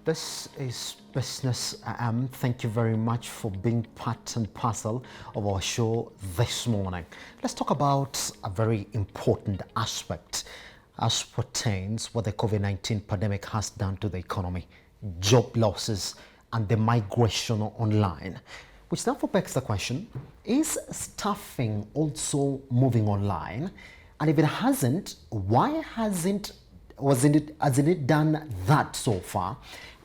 This is Business AM. Thank you very much for being part and parcel of our show this morning. Let's talk about a very important aspect as pertains what the COVID-19 pandemic has done to the economy, job losses and the migration online. Which therefore begs the question, is staffing also moving online? And if it hasn't, why hasn't it done that so far?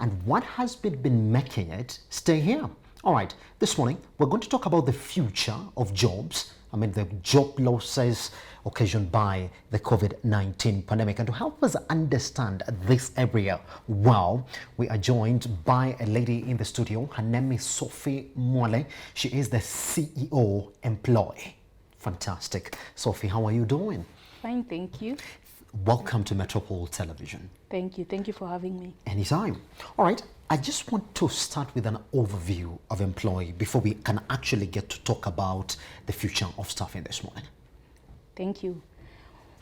And what has been making it stay here? All right, this morning we're going to talk about the future of jobs. The job losses occasioned by the COVID-19 pandemic. And to help us understand this area well, we are joined by a lady in the studio. Her name is Sophy Mwale. She is the CEO Emploi. Fantastic. Sophy, how are you doing? Fine, thank you. Welcome to Metropole Television. Thank you. Thank you for having me. Anytime. All right. I just want to start with an overview of Emploi before we can actually get to talk about the future of staffing this morning. Thank you.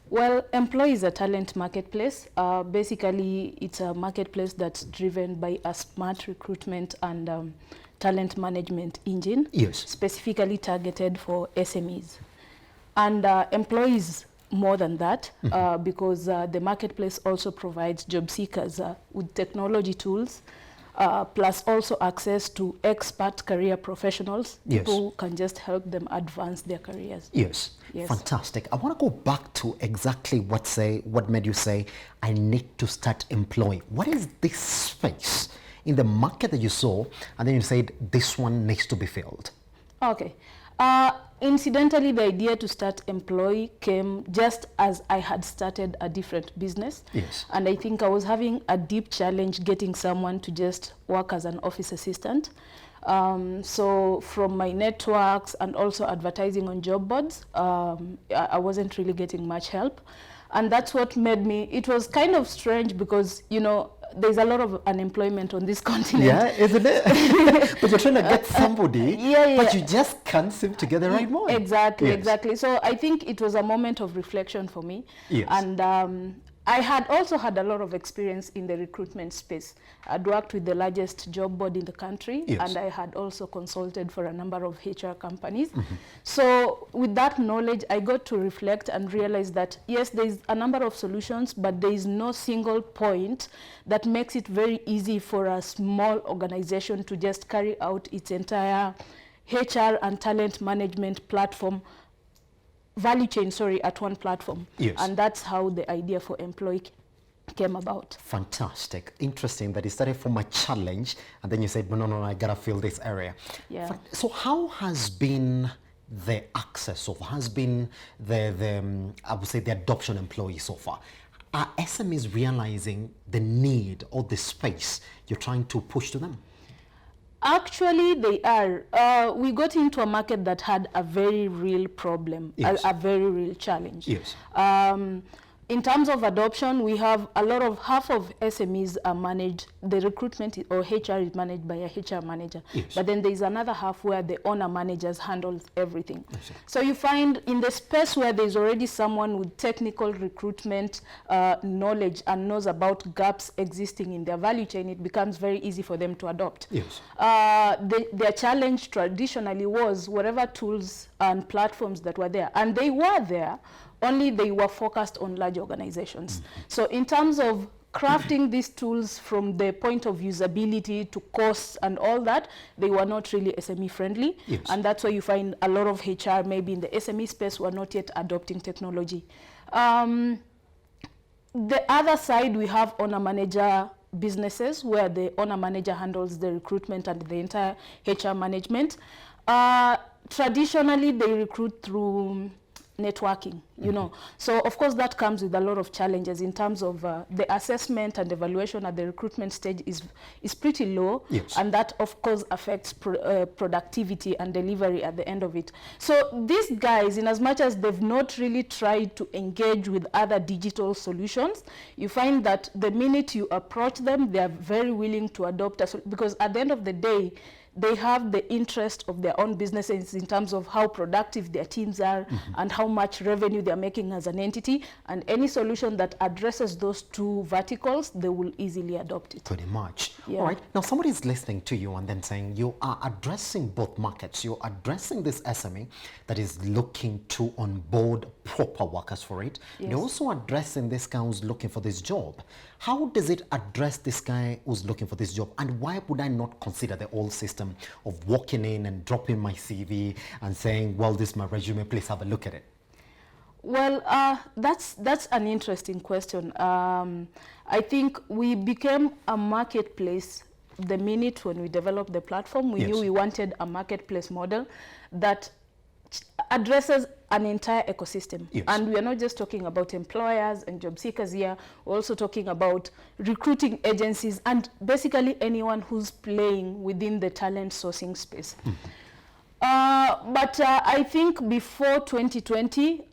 Well, Emploi is a talent marketplace. Basically, it's a marketplace that's driven by a smart recruitment and talent management engine. Yes. Specifically targeted for SMEs. And Emploi is more than that, because the marketplace also provides job seekers with technology tools, plus also access to expert career professionals. Yes. People can just help them advance their careers. Yes. Yes. Fantastic. I want to go back to exactly what made you say, I need to start Emploi. What is this space in the market that you saw, and then you said this one needs to be filled? Okay. Incidentally, the idea to start Emploi came just as I had started a different business. Yes. And I think I was having a deep challenge getting someone to just work as an office assistant. So from my networks and also advertising on job boards, I wasn't really getting much help. And that's what made me, it was kind of strange because, there's a lot of unemployment on this continent. Yeah, isn't it? But you're trying to get somebody, but you just can't seem to get the right one. Exactly, Yes. exactly. So I think it was a moment of reflection for me. Yes. And I had also had a lot of experience in the recruitment space. I'd worked with the largest job board in the country, Yes. and I had also consulted for a number of HR companies. So with that knowledge, I got to reflect and realize that, yes, there's a number of solutions, but there is no single point that makes it very easy for a small organization to just carry out its entire HR and talent management platform value chain, at one platform. Yes. And that's how the idea for Emploi came about. Fantastic. Interesting that it started from a challenge and then you said, no, I gotta fill this area. Yeah. So how has been the access so far? Has been the I would say the adoption employee so far? Are SMEs realizing the need or the space you're trying to push to them? Actually, they are. We got into a market that had a very real problem, Yes. a very real challenge. Yes. In terms of adoption, we have half of SMEs are managed, the recruitment or HR is managed by a HR manager. Yes. But then there's another half where the owner managers handle everything. Yes. So you find in the space where there's already someone with technical recruitment knowledge and knows about gaps existing in their value chain, it becomes very easy for them to adopt. Yes. Their challenge traditionally was whatever tools and platforms that were there, and they were there, only they were focused on large organizations. So in terms of crafting these tools from the point of usability to costs and all that, they were not really SME friendly. Yes. And that's why you find a lot of HR maybe in the SME space were not yet adopting technology. The other side, we have owner-manager businesses where the owner-manager handles the recruitment and the entire HR management. Traditionally, they recruit through networking, So of course that comes with a lot of challenges in terms of the assessment and evaluation at the recruitment stage is pretty low. Yes. And that of course affects productivity and delivery at the end of it. So these guys, in as much as they've not really tried to engage with other digital solutions, you find that the minute you approach them, they are very willing to adopt because at the end of the day, they have the interest of their own businesses in terms of how productive their teams are and how much revenue they're making as an entity. And any solution that addresses those two verticals, they will easily adopt it. Pretty much. Yeah. All right. Now, somebody is listening to you and then saying you are addressing both markets. You're addressing this SME that is looking to onboard proper workers for it. Yes. You're also addressing this guy who's looking for this job. How does it address this guy who's looking for this job? And why would I not consider the old system of walking in and dropping my CV and saying, well, this is my resume, please have a look at it? Well, that's an interesting question. I think we became a marketplace the minute when we developed the platform. We knew we wanted a marketplace model that addresses an entire ecosystem. Yes. And we are not just talking about employers and job seekers here, we're also talking about recruiting agencies and basically anyone who's playing within the talent sourcing space. But I think before 2020,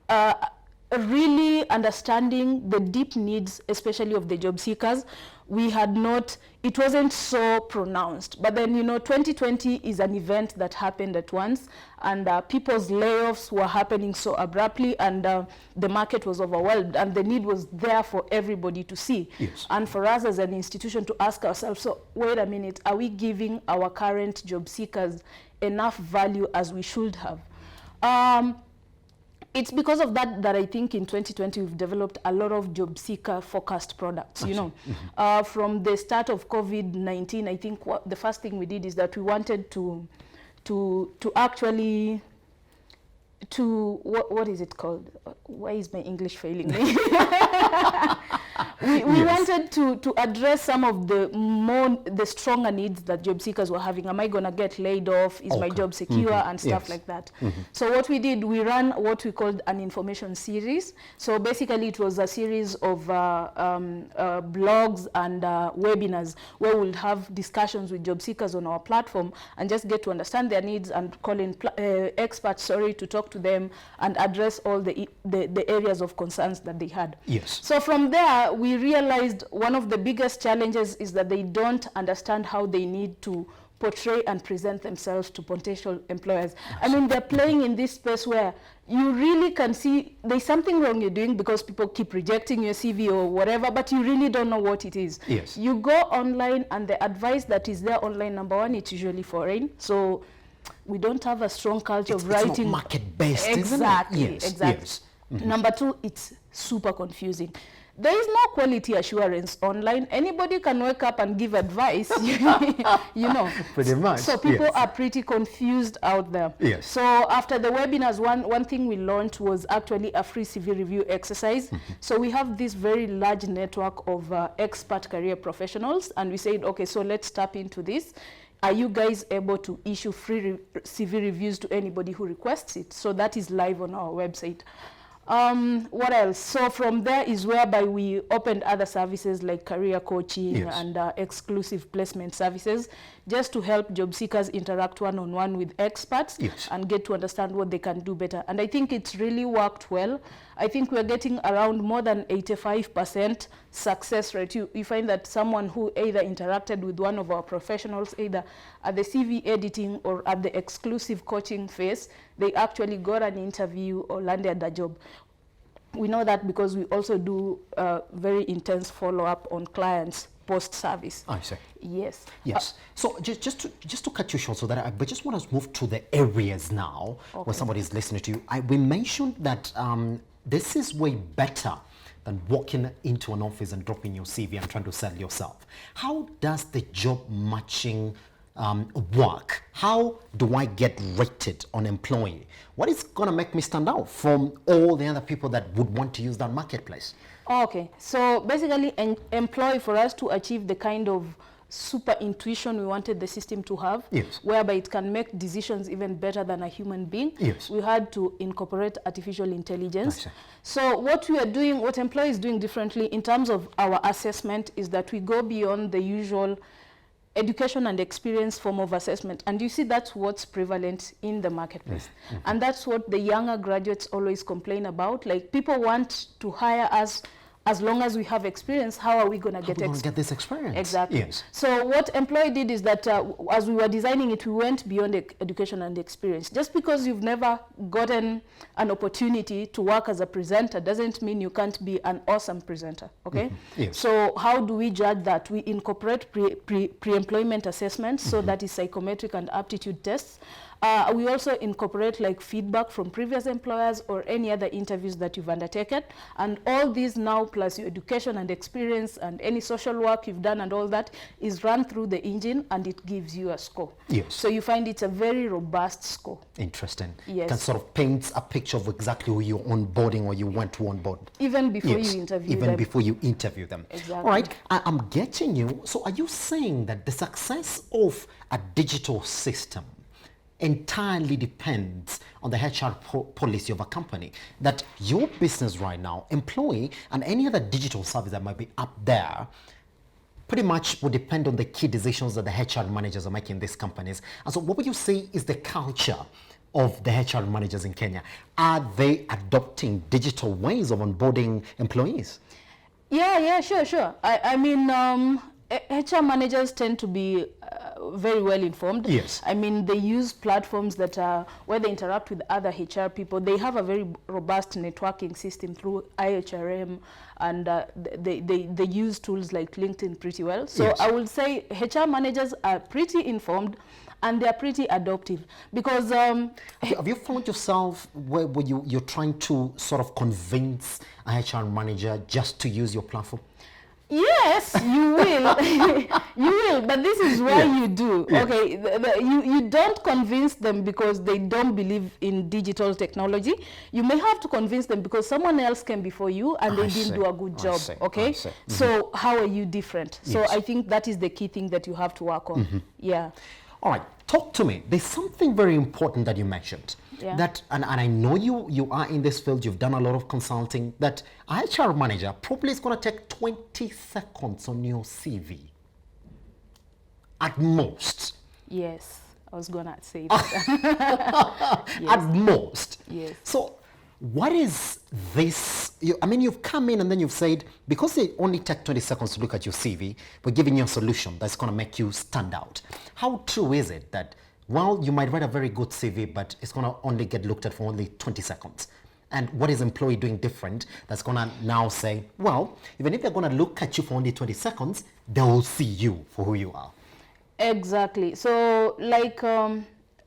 really understanding the deep needs, especially of the job seekers, we had not, it wasn't so pronounced. But then, 2020 is an event that happened at once, and people's layoffs were happening so abruptly, and the market was overwhelmed, and the need was there for everybody to see. Yes. And for us as an institution to ask ourselves, so wait a minute, are we giving our current job seekers enough value as we should have? It's because of that that I think in 2020 we've developed a lot of job seeker focused products. From the start of COVID-19, I think the first thing we did is that we wanted to actually what is it called? Why is my English failing me? We wanted to address some of the stronger needs that job seekers were having. Am I going to get laid off? Is my job secure? And stuff like that. So what we did, we ran what we called an information series. So basically it was a series of blogs and webinars where we'll have discussions with job seekers on our platform and just get to understand their needs and call in experts, to talk to them and address all the areas of concerns that they had. Yes. So from there, we realized one of the biggest challenges is that they don't understand how they need to portray and present themselves to potential employers. I mean, they're playing in this space where you really can see there's something wrong you're doing because people keep rejecting your CV or whatever, but you really don't know what it is. Yes. You go online and the advice that is there online, number one, it's usually foreign. So we don't have a strong culture of writing. It's not market-based, exactly, isn't it? Yes, exactly. yes. Number two, it's super confusing. There is no quality assurance online. Anybody can wake up and give advice, Pretty much. So people are pretty confused out there. Yes. So after the webinars, one thing we launched was actually a free CV review exercise. So we have this very large network of expert career professionals, and we said, okay, so let's tap into this. Are you guys able to issue free CV reviews to anybody who requests it? So that is live on our website. What else? So from there is whereby we opened other services like career coaching and exclusive placement services, just to help job seekers interact one-on-one with experts and get to understand what they can do better. And I think it's really worked well. I think we're getting around more than 85% success rate. You find that someone who either interacted with one of our professionals, either at the CV editing or at the exclusive coaching phase, they actually got an interview or landed a job. We know that because we also do very intense follow-up on clients post-service. I see. Yes. Yes. So just to cut you short, so that I just want to move to the areas now where somebody is listening to you. We mentioned that this is way better than walking into an office and dropping your CV and trying to sell yourself. How does the job matching work? How do I get rated on Emploi? What is going to make me stand out from all the other people that would want to use that marketplace? Okay, so basically Emploi, for us to achieve the kind of super intuition we wanted the system to have, whereby it can make decisions even better than a human being, we had to incorporate artificial intelligence. So what we are doing, what Emploi is doing differently in terms of our assessment is that we go beyond the usual education and experience form of assessment. And you see that's what's prevalent in the marketplace. And that's what the younger graduates always complain about. Like, people want to hire us as long as we have experience, how are we going to get this experience? Exactly. Yes. So what Emploi did is that as we were designing it, we went beyond education and experience. Just because you've never gotten an opportunity to work as a presenter doesn't mean you can't be an awesome presenter, okay? Yes. So how do we judge that? We incorporate pre-employment assessments, so that is psychometric and aptitude tests. We also incorporate like feedback from previous employers or any other interviews that you've undertaken. And all these now, plus your education and experience and any social work you've done and all that, is run through the engine, and it gives you a score. Yes. So you find it's a very robust score. Interesting. Yes. Can sort of paint a picture of exactly who you're onboarding or you want to onboard. Even before you interview them. Even before you interview them. Exactly. All right. I'm getting you. So are you saying that the success of a digital system entirely depends on the HR policy of a company, that your business right now, Emploi, and any other digital service that might be up there, pretty much would depend on the key decisions that the HR managers are making in these companies? And so what would you say is the culture of the HR managers in Kenya? Are they adopting digital ways of onboarding employees? Yeah, sure. I mean, HR managers tend to be very well informed. Yes. I mean, they use platforms that where they interact with other HR people. They have a very robust networking system through IHRM, and they use tools like LinkedIn pretty well. So yes. I would say HR managers are pretty informed, and they are pretty adoptive, because have you found yourself where you're trying to sort of convince a HR manager just to use your platform? Yes, you will. You will, but this is why you do. Yeah. Okay, you don't convince them because they don't believe in digital technology. You may have to convince them because someone else came before you and they didn't do a good job. Okay, so how are you different? So Yes. I think that is the key thing that you have to work on. Yeah. All right, talk to me. There's something very important that you mentioned. Yeah. That, and I know you are in this field, you've done a lot of consulting, that a HR manager probably is going to take 20 seconds on your CV. At most. Yes, I was going to say that. Yes. At most. Yes. So what is this? I mean, you've come in and then you've said, because they only take 20 seconds to look at your CV, we're giving you a solution that's going to make you stand out. How true is it that, well, you might write a very good CV, but it's going to only get looked at for only 20 seconds? And what is Emploi doing different that's going to now say, well, even if they're going to look at you for only 20 seconds, they will see you for who you are? Exactly. So, like,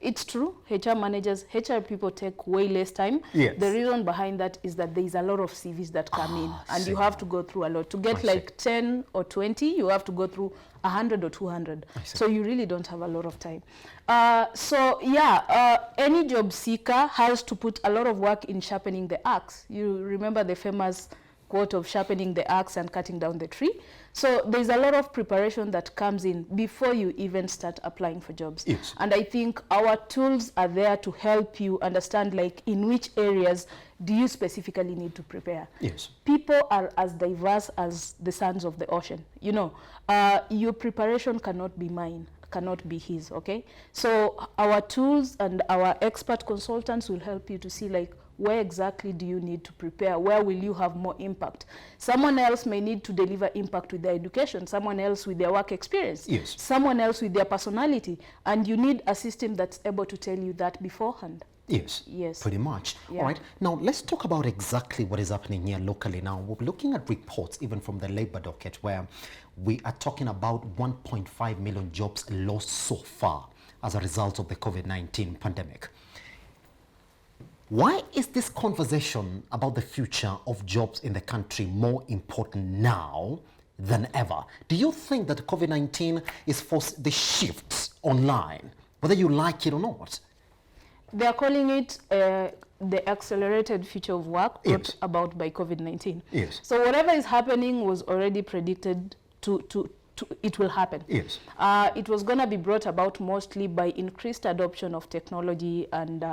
it's true, HR managers, HR people take way less time. Yes. The reason behind that is that there is a lot of CVs that come in, and you have to go through a lot. To get like 10 or 20, you have to go through 100 or 200. So you really don't have a lot of time. Any job seeker has to put a lot of work in sharpening the axe. You remember the famous quote of sharpening the axe and cutting down the tree? So there's a lot of preparation that comes in before you even start applying for jobs. Yes. And I think our tools are there to help you understand, like, in which areas do you specifically need to prepare. Yes. People are as diverse as the sands of the ocean. You know, your preparation cannot be mine, cannot be his, okay? So our tools and our expert consultants will help you to see, like, where exactly do you need to prepare? Where will you have more impact? Someone else may need to deliver impact with their education, someone else with their work experience, yes, someone else with their personality, and you need a system that's able to tell you that beforehand. Yes, yes, pretty much. Yeah. All right, now let's talk about exactly what is happening here locally. Now, we're looking at reports even from the labor docket where we are talking about 1.5 million jobs lost so far as a result of the COVID-19 pandemic. Why is this conversation about the future of jobs in the country more important now than ever? Do you think that COVID-19 is forced the shifts online, whether you like it or not? They are calling it the accelerated future of work brought Yes. about by COVID-19. Yes. So whatever is happening was already predicted it will happen. Yes. It was going to be brought about mostly by increased adoption of technology and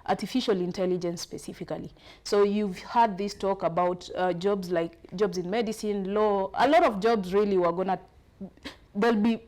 artificial intelligence specifically. So you've heard this talk about jobs in medicine, law. A lot of jobs really were going to, they'll be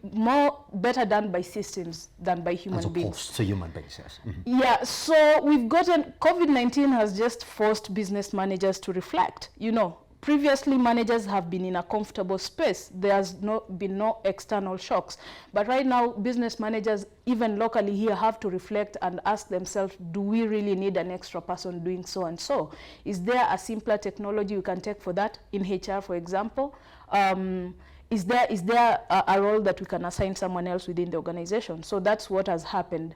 better done by systems than by human beings. As opposed to human beings, yes. Mm-hmm. Yeah, so we've gotten, COVID-19 has just forced business managers to reflect. You know, previously managers have been in a comfortable space. There's been no external shocks. But right now, business managers, even locally here, have to reflect and ask themselves, do we really need an extra person doing so and so? Is there a simpler technology we can take for that in HR, for example? Is there a role that we can assign someone else within the organization? So that's what has happened.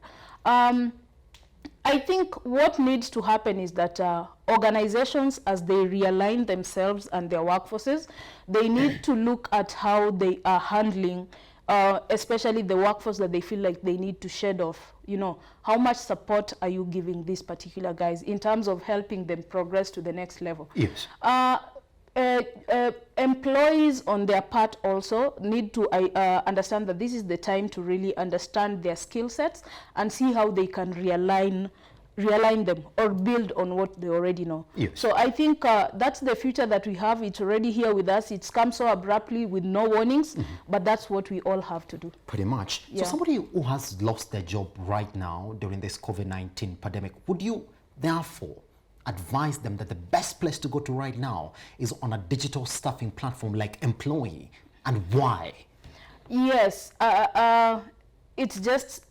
I think what needs to happen is that organizations, as they realign themselves and their workforces, they need to look at how they are handling, especially the workforce that they feel like they need to shed off. You know, how much support are you giving these particular guys in terms of helping them progress to the next level? Yes. Employees on their part also need to understand that this is the time to really understand their skill sets and see how they can realign them or build on what they already know. Yes. So I think that's the future that we have. It's already here with us. It's come so abruptly with no warnings, but that's what we all have to do. Pretty much. Yeah. So somebody who has lost their job right now during this COVID-19 pandemic, would you therefore advise them that the best place to go to right now is on a digital staffing platform like Emploi, and why? Yes, it's just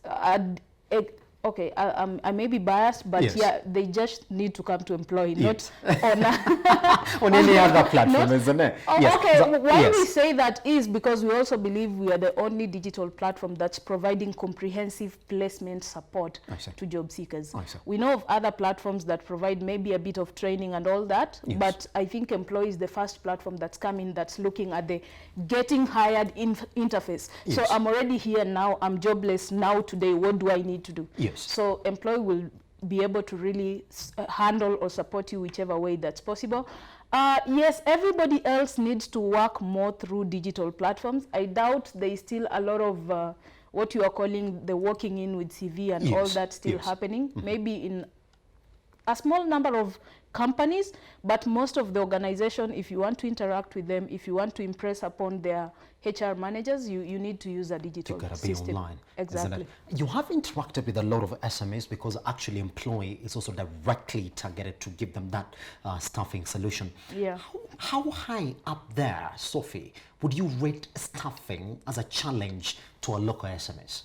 okay. I may be biased, but yes. yeah, they just need to come to Emploi, yes. not on on any other platform, isn't it? Oh, yes. Okay, why yes. we say that is because we also believe we are the only digital platform that's providing comprehensive placement support to job seekers. We know of other platforms that provide maybe a bit of training and all that, yes. but I think Emploi is the first platform that's coming that's looking at the getting hired interface. Yes. So I'm already here now, I'm jobless now today, what do I need to do? Yes. So Emploi will be able to really handle or support you whichever way that's possible. Yes, everybody else needs to work more through digital platforms. I doubt there is still a lot of what you are calling the walking in with CV and yes. all that still yes. happening. Maybe in a small number of companies, but most of the organization, if you want to interact with them, if you want to impress upon their HR managers, you need to use a digital system. You gotta be online. Exactly. You have interacted with a lot of SMEs because actually Emploi is also directly targeted to give them that staffing solution. Yeah. How high up there, Sophie, would you rate staffing as a challenge to a local SMEs?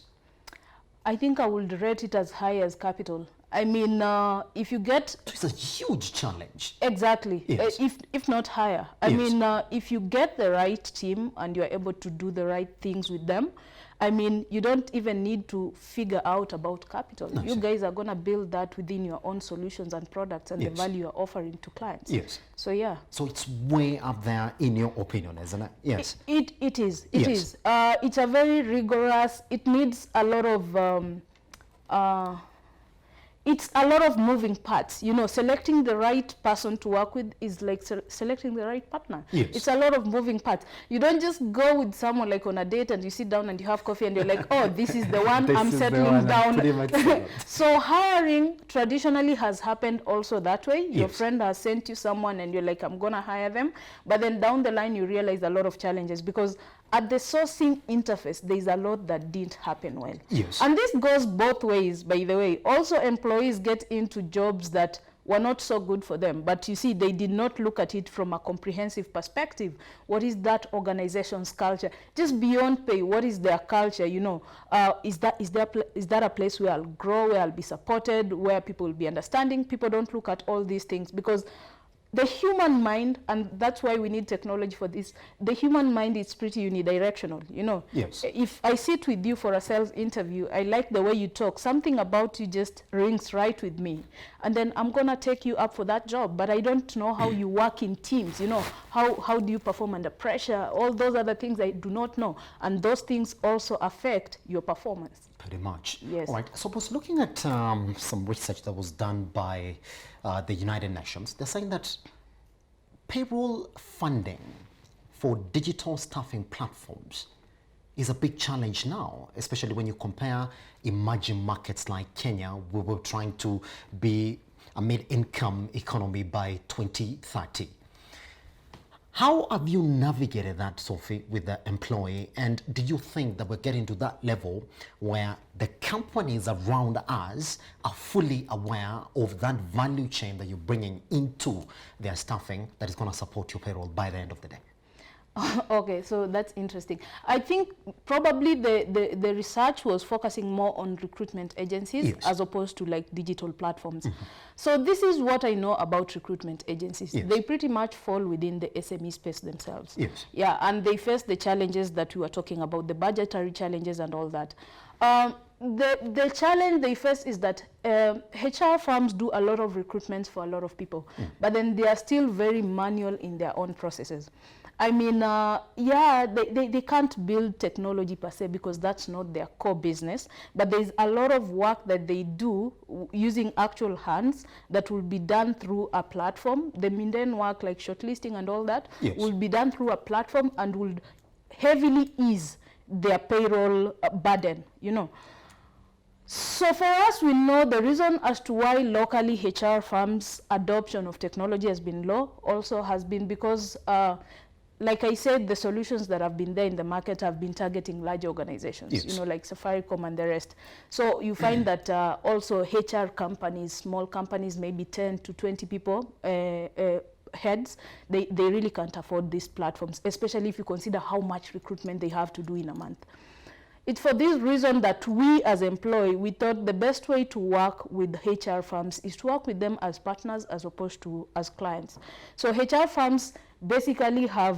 I think I would rate it as high as capital. I mean, if you get... It's a huge challenge. Exactly, yes. If not higher. I yes. mean, if you get the right team and you're able to do the right things with them, I mean, you don't even need to figure out about capital. You guys are going to build that within your own solutions and products and yes. the value you're offering to clients. Yes. So, yeah. So it's way up there in your opinion, isn't it? Yes. It is. It yes. is. It's a very rigorous, it needs a lot of... it's a lot of moving parts. You know, selecting the right person to work with is like selecting the right partner. Yes. It's a lot of moving parts. You don't just go with someone like on a date and you sit down and you have coffee and you're like, oh, this is the one, I'm settling down. So hiring traditionally has happened also that way. Your yes. friend has sent you someone and you're like, I'm going to hire them. But then down the line, you realize a lot of challenges because at the sourcing interface, there's a lot that didn't happen well. Yes. And this goes both ways, by the way. Also, employees get into jobs that were not so good for them. But you see, they did not look at it from a comprehensive perspective. What is that organization's culture? Just beyond pay, what is their culture? You know, is that a place where I'll grow, where I'll be supported, where people will be understanding? People don't look at all these things because the human mind, and that's why we need technology for this, the human mind is pretty unidirectional, you know. Yes. If I sit with you for a sales interview, I like the way you talk, something about you just rings right with me. And then I'm going to take you up for that job, but I don't know how you work in teams, you know, how do you perform under pressure, all those other things I do not know. And those things also affect your performance. Pretty much. Yes. All right. So I was looking at some research that was done by the United Nations. They're saying that payroll funding for digital staffing platforms is a big challenge now, especially when you compare emerging markets like Kenya, where we're trying to be a mid-income economy by 2030. How have you navigated that, Sophie, with the employee? And do you think that we're getting to that level where the companies around us are fully aware of that value chain that you're bringing into their staffing that is going to support your payroll by the end of the day? Okay, so that's interesting. I think probably the research was focusing more on recruitment agencies, yes, as opposed to like digital platforms. So this is what I know about recruitment agencies. Yes. They pretty much fall within the SME space themselves. Yes. Yeah, and they face the challenges that we were talking about, the budgetary challenges and all that. The challenge they face is that HR firms do a lot of recruitments for a lot of people, but then they are still very manual in their own processes. I mean, yeah, they can't build technology per se because that's not their core business, but there's a lot of work that they do using actual hands that will be done through a platform. The mundane work like shortlisting and all that, yes, will be done through a platform and will heavily ease their payroll burden, you know. So for us, we know the reason as to why locally HR firms' adoption of technology has been low also has been because like I said, the solutions that have been there in the market have been targeting large organizations, yes, you know, like Safaricom and the rest. So you find that also HR companies, small companies, maybe 10 to 20 people, heads, they really can't afford these platforms, especially if you consider how much recruitment they have to do in a month. It's for this reason that we as Emploi, we thought the best way to work with HR firms is to work with them as partners as opposed to as clients. So HR firms basically have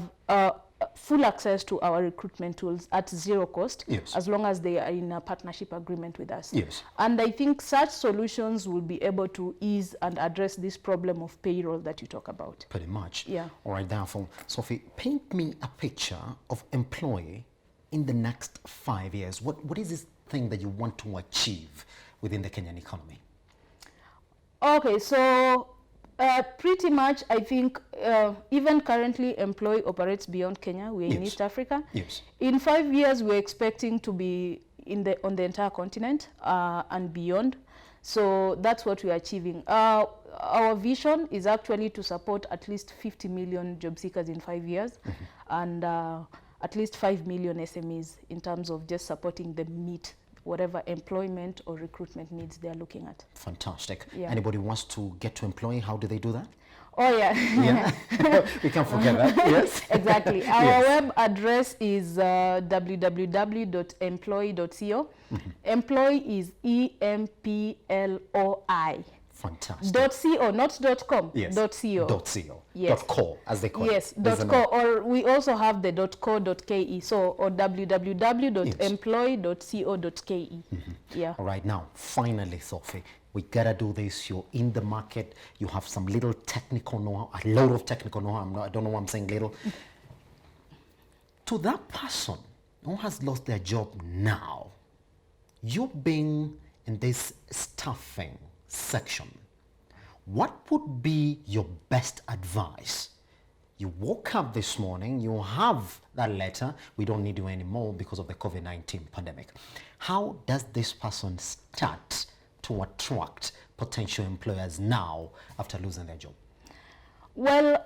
full access to our recruitment tools at zero cost, yes, as long as they are in a partnership agreement with us. yes, And I think such solutions will be able to ease and address this problem of payroll that you talk about. pretty much. Yeah. All right, therefore, Sophie, paint me a picture of Emploi in the next 5 years. What is this thing that you want to achieve within the Kenyan economy? Okay, so pretty much I think even currently Emploi operates beyond Kenya. We're in yes, East Africa. yes, In 5 years, we're expecting to be on the entire continent and beyond. So that's what we're achieving. Our vision is actually to support at least 50 million job seekers in 5 years, and at least 5 million SMEs in terms of just supporting them meet whatever employment or recruitment needs they're looking at. Fantastic. Yeah. Anybody wants to get to Emploi, how do they do that? Oh yeah. Yeah, we can't forget that. Yes, Exactly. Our yes, web address is www.emploi.co. Emploi is EMPLOI. fantastic. .co, not .com. Yes. .co. .co. Yes. .co, as they call Yes, it. There's .co, or we also have the .co.ke, so or www.emploi.co.ke. Yeah. All right, now, finally, Sophie, we gotta do this. You're in the market. You have some little technical know-how, a lot of technical know-how. I don't know why I'm saying little. To that person who has lost their job now, you being in this staffing section, what would be your best advice? You woke up this morning, you have that letter, we don't need you anymore because of the COVID-19 pandemic. How does this person start to attract potential employers now after losing their job? Well,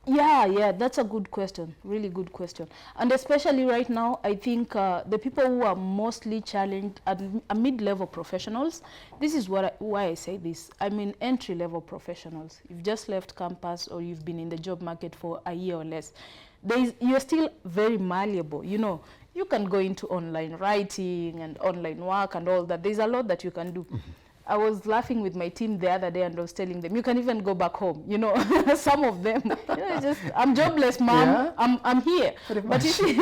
yeah, that's a good question, really good question. And especially right now, I think the people who are mostly challenged are mid-level professionals. This is why I say this. I mean, entry-level professionals. You've just left campus or you've been in the job market for a year or less. You're still very malleable, you know. You can go into online writing and online work and all that. There's a lot that you can do. I was laughing with my team the other day and I was telling them, you can even go back home, you know. Some of them, you know, just, I'm jobless, mom, yeah, I'm here. But you see,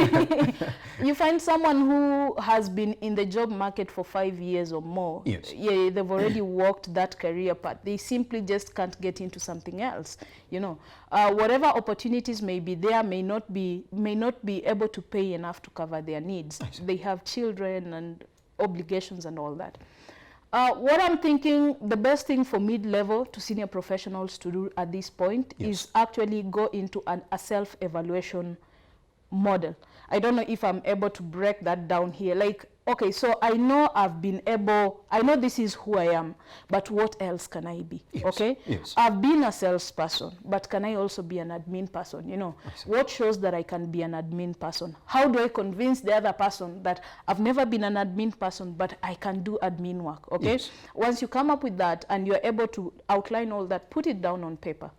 you find someone who has been in the job market for 5 years or more. Yes. Yeah, they've already walked that career path. They simply just can't get into something else, you know. Whatever opportunities may be there may not be able to pay enough to cover their needs. They have children and obligations and all that. What I'm thinking, the best thing for mid-level to senior professionals to do at this point, yes, is actually go into a self-evaluation model. I don't know if I'm able to break that down here. Like, okay, so I know this is who I am, but what else can I be? Yes. Okay? Yes. I've been a salesperson, but can I also be an admin person? You know, what shows that I can be an admin person? How do I convince the other person that I've never been an admin person, but I can do admin work? Okay? Yes. Once you come up with that and you're able to outline all that, put it down on paper.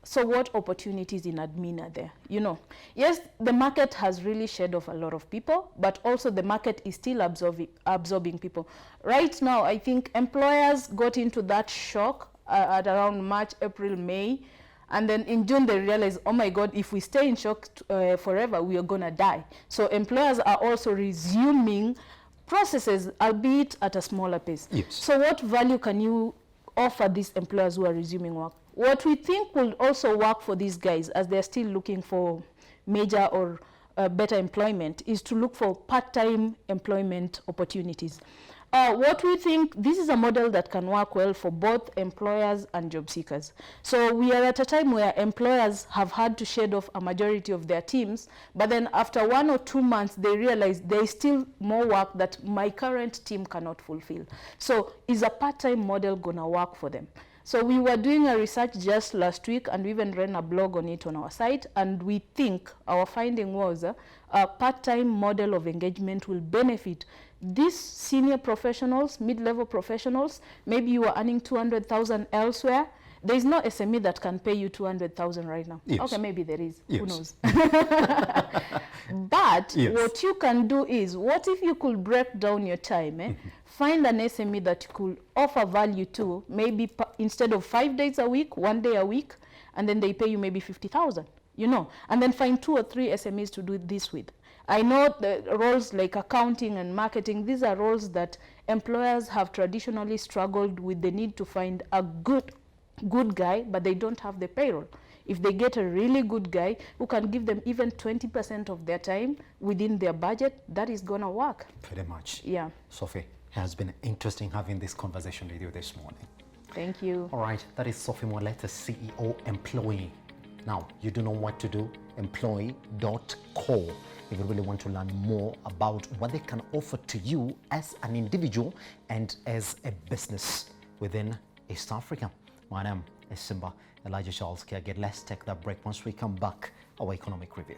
So what opportunities in admin are there? You know, yes, the market has really shed off a lot of people, but also the market is still absorbing people. Right now, I think employers got into that shock at around March, April, May. And then in June, they realized, oh my God, if we stay in shock forever, we are going to die. So employers are also resuming processes, albeit at a smaller pace. Yes. So what value can you offer these employers who are resuming work? What we think will also work for these guys as they're still looking for major or better employment is to look for part-time employment opportunities. What we think, this is a model that can work well for both employers and job seekers. So we are at a time where employers have had to shed off a majority of their teams, but then after 1 or 2 months, they realize there is still more work that my current team cannot fulfill. So is a part-time model gonna work for them? So we were doing a research just last week, and we even ran a blog on it on our site, and we think our finding was a part-time model of engagement will benefit these senior professionals, mid-level professionals. Maybe you are earning 200,000 elsewhere. There is no SME that can pay you 200,000 right now. Yes. Okay, maybe there is. Yes. Who knows? But yes. what you can do is, what if you could break down your time, find an SME that you could offer value to, maybe instead of 5 days a week, 1 day a week, and then they pay you maybe 50,000, you know, and then find 2 or 3 SMEs to do this with. I know the roles like accounting and marketing, these are roles that employers have traditionally struggled with the need to find a good guy, but they don't have the payroll. If they get a really good guy who can give them even 20% of their time within their budget, that is going to work. Pretty much. Yeah. Sophie, it has been interesting having this conversation with you this morning. Thank you. All right, that is Sophy Mwale, the CEO, Employee. Now, you do know what to do, employee.co. If you really want to learn more about what they can offer to you as an individual and as a business within East Africa. My name is Simba Elijah Charles Kiaget. Let's take that break. Once we come back, our economic review.